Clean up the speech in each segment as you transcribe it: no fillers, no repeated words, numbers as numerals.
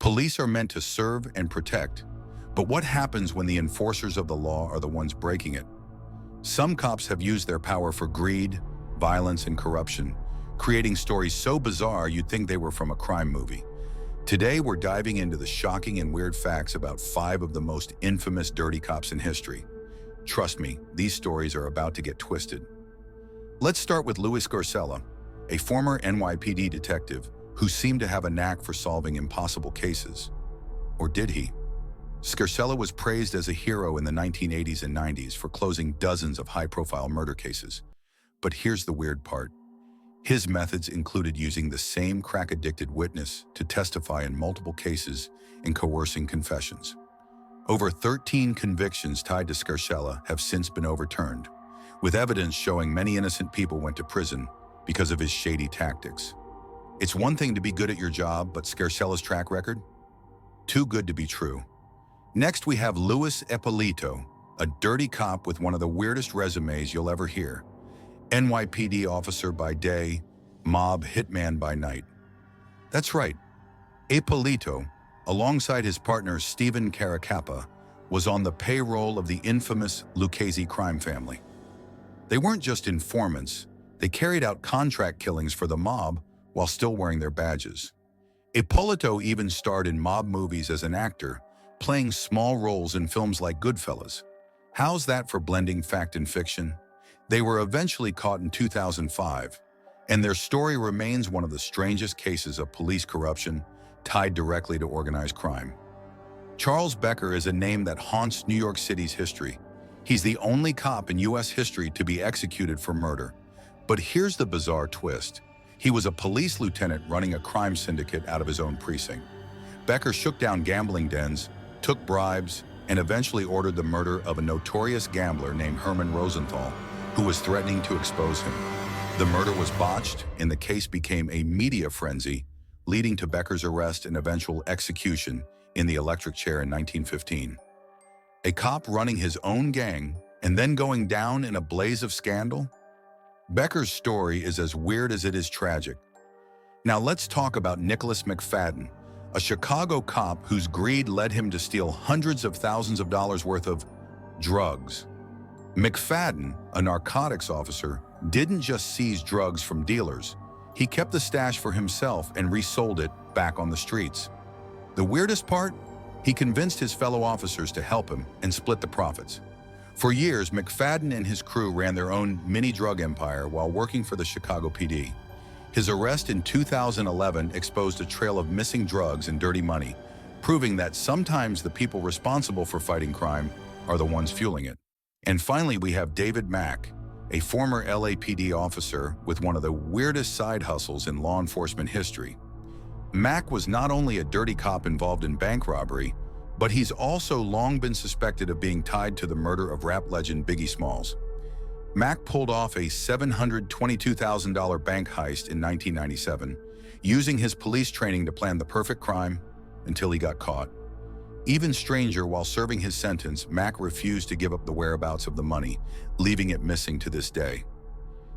Police are meant to serve and protect, but what happens when the enforcers of the law are the ones breaking it? Some cops have used their power for greed, violence, and corruption, creating stories so bizarre you'd think they were from a crime movie. Today, we're diving into the shocking and weird facts about 5 of the most infamous dirty cops in history. Trust me, these stories are about to get twisted. Let's start with Louis Scarcella, a former NYPD detective who seemed to have a knack for solving impossible cases. Or did he? Scarcella was praised as a hero in the 1980s and 90s for closing dozens of high-profile murder cases. But here's the weird part. His methods included using the same crack-addicted witness to testify in multiple cases and coercing confessions. Over 13 convictions tied to Scarcella have since been overturned, with evidence showing many innocent people went to prison because of his shady tactics. It's one thing to be good at your job, but Scarcella's track record? Too good to be true. Next, we have Louis Eppolito, a dirty cop with one of the weirdest resumes you'll ever hear. NYPD officer by day, mob hitman by night. That's right. Eppolito, alongside his partner Stephen Caracappa, was on the payroll of the infamous Lucchese crime family. They weren't just informants, they carried out contract killings for the mob while still wearing their badges. Eppolito even starred in mob movies as an actor, playing small roles in films like Goodfellas. How's that for blending fact and fiction? They were eventually caught in 2005, and their story remains one of the strangest cases of police corruption tied directly to organized crime. Charles Becker is a name that haunts New York City's history. He's the only cop in U.S. history to be executed for murder. But here's the bizarre twist. He was a police lieutenant running a crime syndicate out of his own precinct. Becker shook down gambling dens, took bribes, and eventually ordered the murder of a notorious gambler named Herman Rosenthal, who was threatening to expose him. The murder was botched, and the case became a media frenzy, leading to Becker's arrest and eventual execution in the electric chair in 1915. A cop running his own gang and then going down in a blaze of scandal? Becker's story is as weird as it is tragic. Now let's talk about Nicholas McFadden, a Chicago cop whose greed led him to steal hundreds of thousands of dollars worth of drugs. McFadden, a narcotics officer, didn't just seize drugs from dealers. He kept the stash for himself and resold it back on the streets. The weirdest part? He convinced his fellow officers to help him and split the profits. For years, McFadden and his crew ran their own mini drug empire while working for the Chicago PD. His arrest in 2011 exposed a trail of missing drugs and dirty money, proving that sometimes the people responsible for fighting crime are the ones fueling it. And finally, we have David Mack, a former LAPD officer with one of the weirdest side hustles in law enforcement history. Mack was not only a dirty cop involved in bank robbery, but he's also long been suspected of being tied to the murder of rap legend Biggie Smalls. Mack pulled off a $722,000 bank heist in 1997, using his police training to plan the perfect crime until he got caught. Even stranger, while serving his sentence, Mack refused to give up the whereabouts of the money, leaving it missing to this day.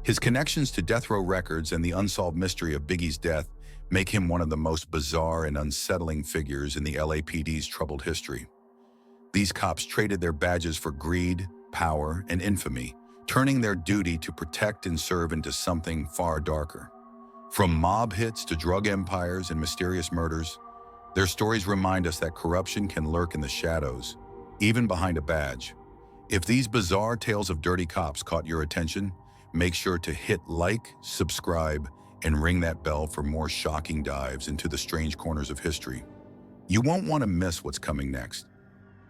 His connections to death row records and the unsolved mystery of Biggie's death make him one of the most bizarre and unsettling figures in the LAPD's troubled history. These cops traded their badges for greed, power, and infamy, turning their duty to protect and serve into something far darker. From mob hits to drug empires and mysterious murders, their stories remind us that corruption can lurk in the shadows, even behind a badge. If these bizarre tales of dirty cops caught your attention, make sure to hit like, subscribe, and ring that bell for more shocking dives into the strange corners of history. You won't want to miss what's coming next.